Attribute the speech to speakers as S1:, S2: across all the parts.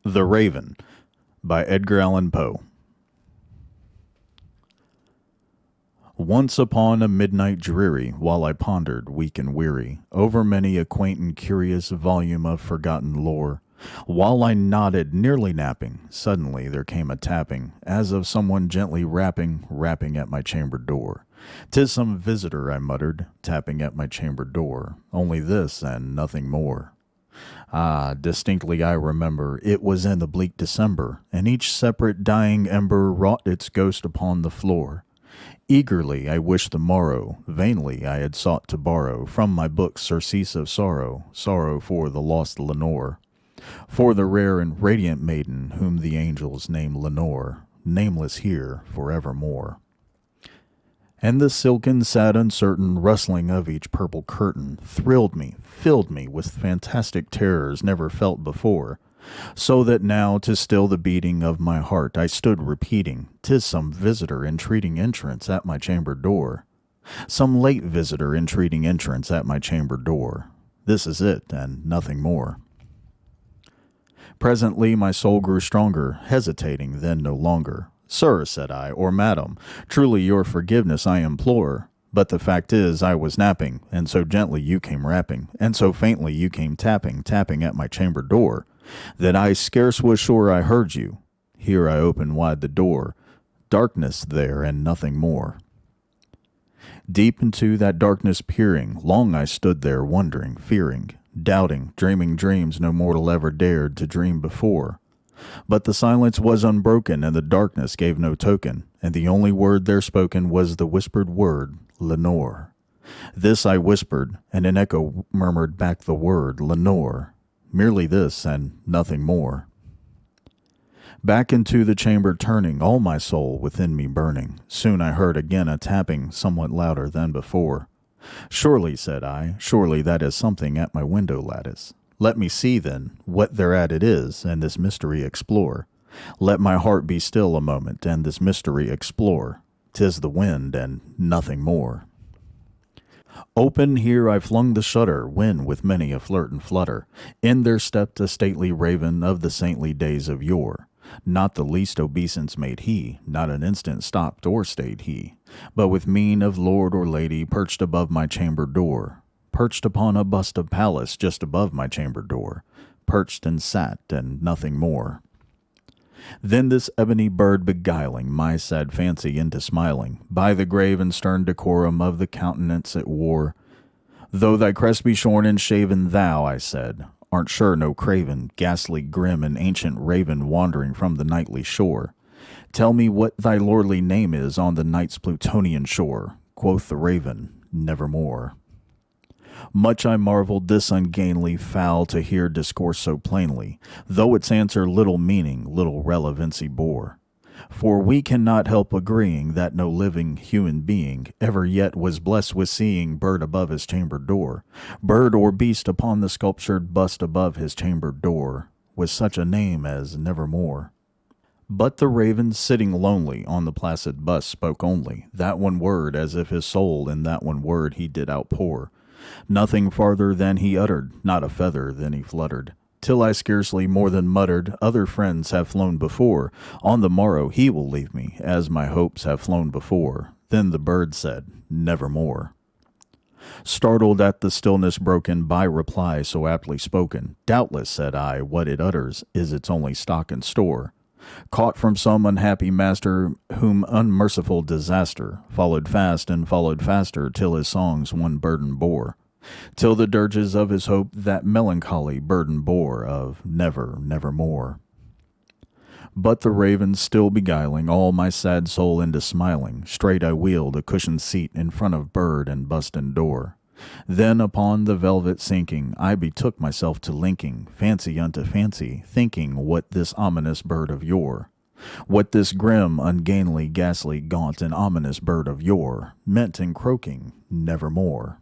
S1: The Raven by Edgar Allan Poe. Once upon a midnight dreary, while I pondered, weak and weary, over many a quaint and curious volume of forgotten lore, while I nodded, nearly napping, suddenly there came a tapping, as of someone gently rapping at my chamber door. "'Tis some visitor," I muttered, tapping at my chamber door, "only this and nothing more." Ah, distinctly I remember, it was in the bleak December, and each separate dying ember wrought its ghost upon the floor. Eagerly I wished the morrow, vainly I had sought to borrow from my book surcease of sorrow, sorrow for the lost Lenore, for the rare and radiant maiden whom the angels name Lenore, nameless here forevermore. And the silken, sad, uncertain rustling of each purple curtain thrilled me, filled me with fantastic terrors never felt before, so that now to still the beating of my heart I stood repeating, "'Tis some visitor entreating entrance at my chamber door. Some late visitor entreating entrance at my chamber door. This is it, and nothing more." Presently my soul grew stronger, hesitating then no longer. "Sir," said I, "or madam, truly your forgiveness I implore. But the fact is I was napping, and so gently you came rapping, and so faintly you came tapping at my chamber door, that I scarce was sure I heard you. Here I opened wide the door. Darkness there and nothing more." Deep into that darkness peering, long I stood there wondering, fearing, doubting, dreaming dreams no mortal ever dared to dream before. But the silence was unbroken, and the darkness gave no token, and the only word there spoken was the whispered word, "Lenore." This I whispered, and an echo murmured back the word, "Lenore." Merely this, and nothing more. Back into the chamber turning, all my soul within me burning, soon I heard again a tapping, somewhat louder than before. "Surely," said I, "surely that is something at my window lattice. Let me see, then, what thereat it is, and this mystery explore. Let my heart be still a moment, and this mystery explore. 'Tis the wind, and nothing more." Open here I flung the shutter, when, with many a flirt and flutter, in there stepped a stately raven of the saintly days of yore. Not the least obeisance made he, not an instant stopped or stayed he, but with mien of lord or lady perched above my chamber door. Perched upon a bust of Pallas just above my chamber door, perched and sat, and nothing more. Then this ebony bird beguiling my sad fancy into smiling, by the grave and stern decorum of the countenance it wore. "Though thy crest be shorn and shaven, thou," I said, "art sure no craven, ghastly, grim, and ancient raven wandering from the nightly shore. Tell me what thy lordly name is on the night's Plutonian shore." Quoth the raven, "Nevermore." Much I marveled this ungainly fowl to hear discourse so plainly, though its answer little meaning, little relevancy bore. For we cannot help agreeing that no living human being ever yet was blessed with seeing bird above his chamber door, bird or beast upon the sculptured bust above his chamber door, with such a name as Nevermore. But the raven, sitting lonely on the placid bust, spoke only that one word, as if his soul in that one word he did outpour. Nothing farther than he uttered, not a feather then he fluttered, till I scarcely more than muttered, "Other friends have flown before. On the morrow he will leave me, as my hopes have flown before." Then the bird said, "Nevermore." Startled at the stillness broken by reply so aptly spoken, "Doubtless," said I, "what it utters is its only stock and store, caught from some unhappy master whom unmerciful disaster followed fast and followed faster till his songs one burden bore, till the dirges of his hope that melancholy burden bore of never, nevermore." But the raven still beguiling all my sad soul into smiling, straight I wheeled a cushioned seat in front of bird and bust and door. Then upon the velvet sinking, I betook myself to linking fancy unto fancy, thinking what this ominous bird of yore, what this grim, ungainly, ghastly, gaunt, and ominous bird of yore meant in croaking "Nevermore."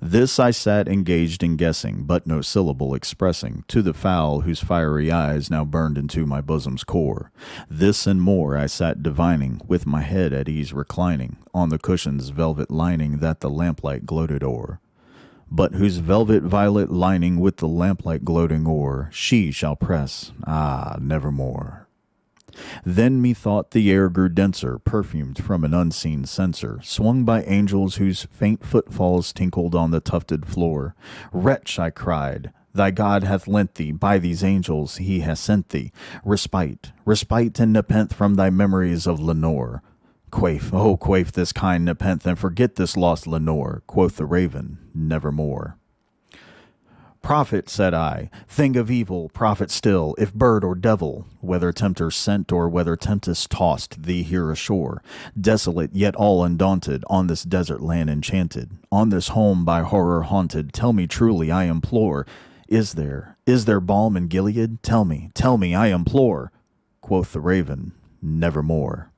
S1: This I sat engaged in guessing, but no syllable expressing to the fowl whose fiery eyes now burned into my bosom's core. This and more I sat divining, with my head at ease reclining on the cushion's velvet lining that the lamplight gloated o'er. but whose velvet violet lining with the lamplight gloating o'er, she shall press, nevermore. Then methought the air grew denser, perfumed from an unseen censer, swung by angels whose faint footfalls tinkled on the tufted floor. Wretch, I cried, thy God hath lent thee, by these angels he hath sent thee, respite and nepenthe from thy memories of Lenore. Quaff this kind nepenthe, and forget this lost Lenore, quoth the raven, nevermore. Prophet, said I, thing of evil, prophet still, if bird or devil, whether tempter sent or whether tempest tossed thee here ashore, desolate yet all undaunted, on this desert land enchanted, on this home by horror haunted, tell me truly, I implore, is there balm in Gilead? Tell me, I implore. Quoth the raven, nevermore.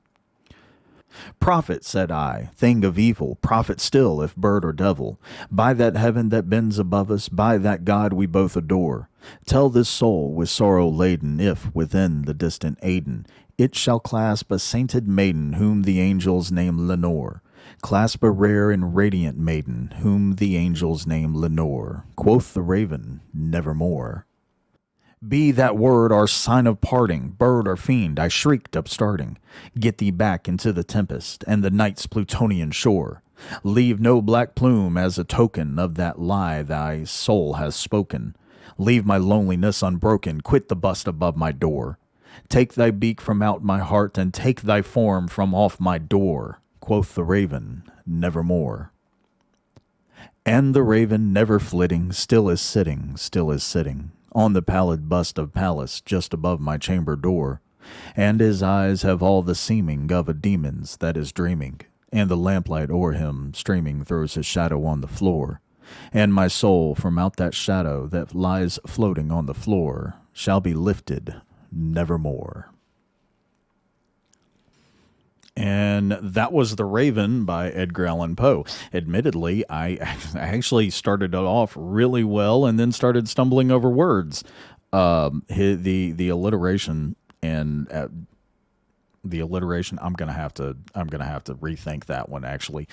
S1: Prophet, said I, thing of evil, prophet still, if bird or devil, by that heaven that bends above us, by that God we both adore, tell this soul with sorrow laden, if within the distant Aden it shall clasp a sainted maiden whom the angels name Lenore, clasp a rare and radiant maiden whom the angels name Lenore. Quoth the raven, nevermore. Be that word our sign of parting, bird or fiend, I shrieked upstarting. Get thee back into the tempest and the night's Plutonian shore. Leave no black plume as a token of that lie thy soul has spoken. Leave my loneliness unbroken, quit the bust above my door. Take thy beak from out my heart and take thy form from off my door. Quoth the raven, nevermore. And the raven, never flitting, still is sitting, on the pallid bust of Pallas just above my chamber door, and his eyes have all the seeming of a demon's that is dreaming, and the lamplight o'er him streaming throws his shadow on the floor, and my soul from out that shadow that lies floating on the floor shall be lifted nevermore. And that was The Raven by Edgar Allan Poe. Admittedly, I actually started it off really well and then started stumbling over words. The alliteration and the alliteration, I'm gonna have to rethink that one actually.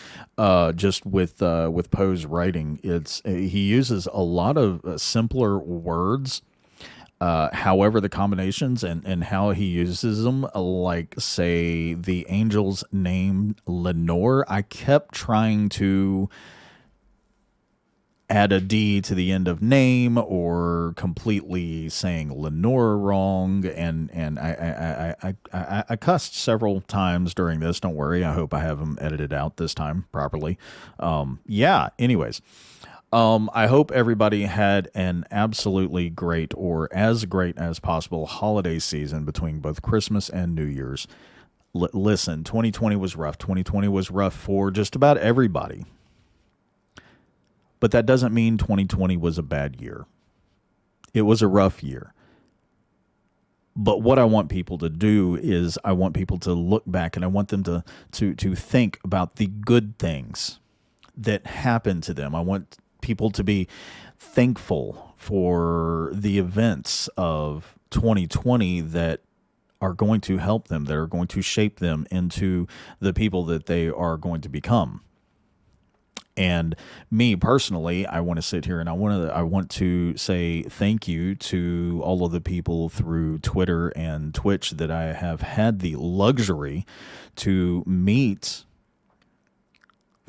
S1: Just with Poe's writing, he uses a lot of simpler words. However, the combinations and how he uses them, like, say, the angel's name, Lenore, I kept trying to add a D to the end of name or completely saying Lenore wrong. And I cussed several times during this. Don't worry. I hope I have them edited out this time properly. Anyways. I hope everybody had an absolutely great, or as great as possible, holiday season between both Christmas and New Year's. Listen, 2020 was rough. 2020 was rough for just about everybody. But that doesn't mean 2020 was a bad year. It was a rough year. But what I want people to do is I want people to look back, and I want them to think about the good things that happened to them. I want people to be thankful for the events of 2020 that are going to help them, that are going to shape them into the people that they are going to become. And me personally, I want to sit here and I want to say thank you to all of the people through Twitter and Twitch that I have had the luxury to meet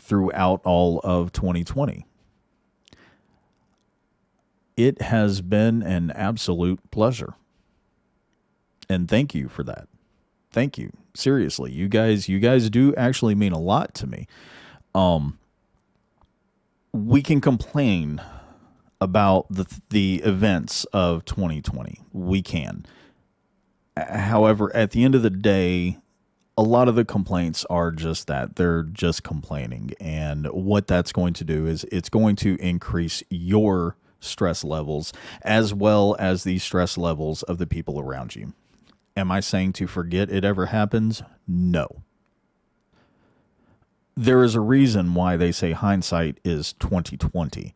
S1: throughout all of 2020. It has been an absolute pleasure. And thank you for that. Thank you. Seriously, you guys do actually mean a lot to me. We can complain about the events of 2020. We can. However, at the end of the day, a lot of the complaints are just that. They're just complaining. And what that's going to do is it's going to increase your stress levels as well as the stress levels of the people around you. Am I saying to forget it ever happens? No. There is a reason why they say hindsight is 2020.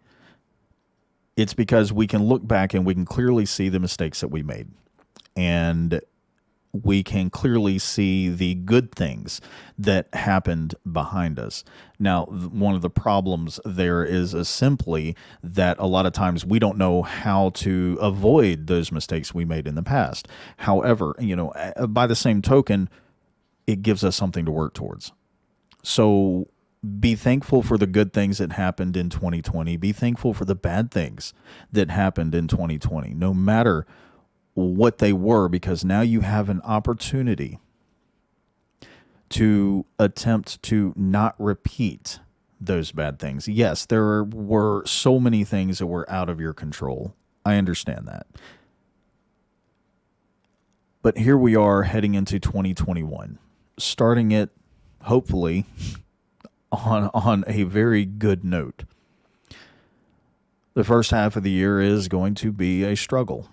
S1: It's because we can look back and we can clearly see the mistakes that we made. And we can clearly see the good things that happened behind us. Now, one of the problems there is simply that a lot of times we don't know how to avoid those mistakes we made in the past. However, by the same token, it gives us something to work towards. So be thankful for the good things that happened in 2020. Be thankful for the bad things that happened in 2020, no matter what they were, because now you have an opportunity to attempt to not repeat those bad things. Yes, there were so many things that were out of your control. I understand that. But here we are heading into 2021, starting it hopefully on a very good note. The first half of the year is going to be a struggle.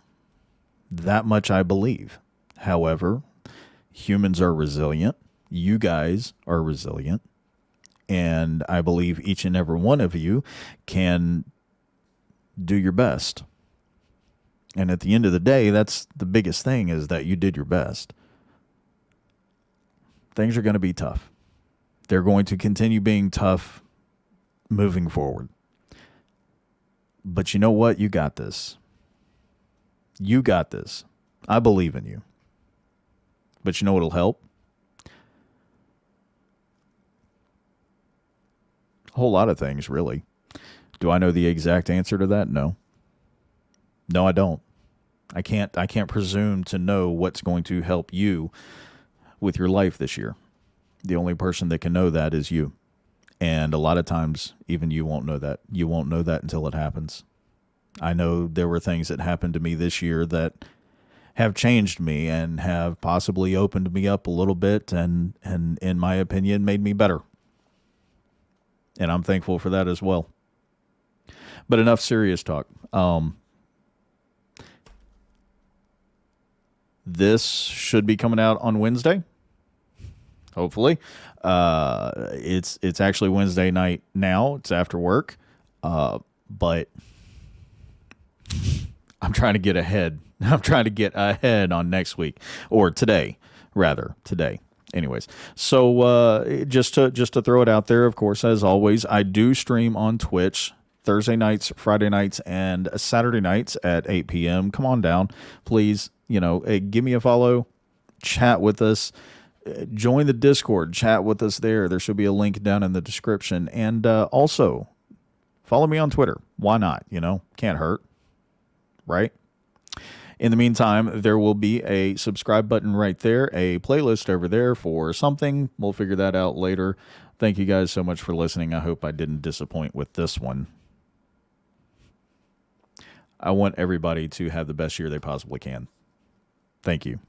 S1: That much I believe. However, humans are resilient. You guys are resilient. And I believe each and every one of you can do your best. And at the end of the day, that's the biggest thing, is that you did your best. Things are going to be tough. They're going to continue being tough moving forward. But you know what? You got this. You got this. I believe in you. But you know what'll help? A whole lot of things, really. Do I know the exact answer to that? No. No, I don't. I can't presume to know what's going to help you with your life this year. The only person that can know that is you. And a lot of times, even you won't know that. You won't know that until it happens. I know there were things that happened to me this year that have changed me and have possibly opened me up a little bit and in my opinion, made me better. And I'm thankful for that as well. But enough serious talk. This should be coming out on Wednesday. Hopefully. It's actually Wednesday night now. It's after work. But I'm trying to get ahead. I'm trying to get ahead on next week, or today, rather today. Anyways, so just to throw it out there, of course, as always, I do stream on Twitch Thursday nights, Friday nights, and Saturday nights at 8 p.m. Come on down, please. Give me a follow, chat with us, join the Discord, chat with us there. There should be a link down in the description, and also follow me on Twitter. Why not? Can't hurt. Right? In the meantime, there will be a subscribe button right there, a playlist over there for something. We'll figure that out later. Thank you guys so much for listening. I hope I didn't disappoint with this one. I want everybody to have the best year they possibly can. Thank you.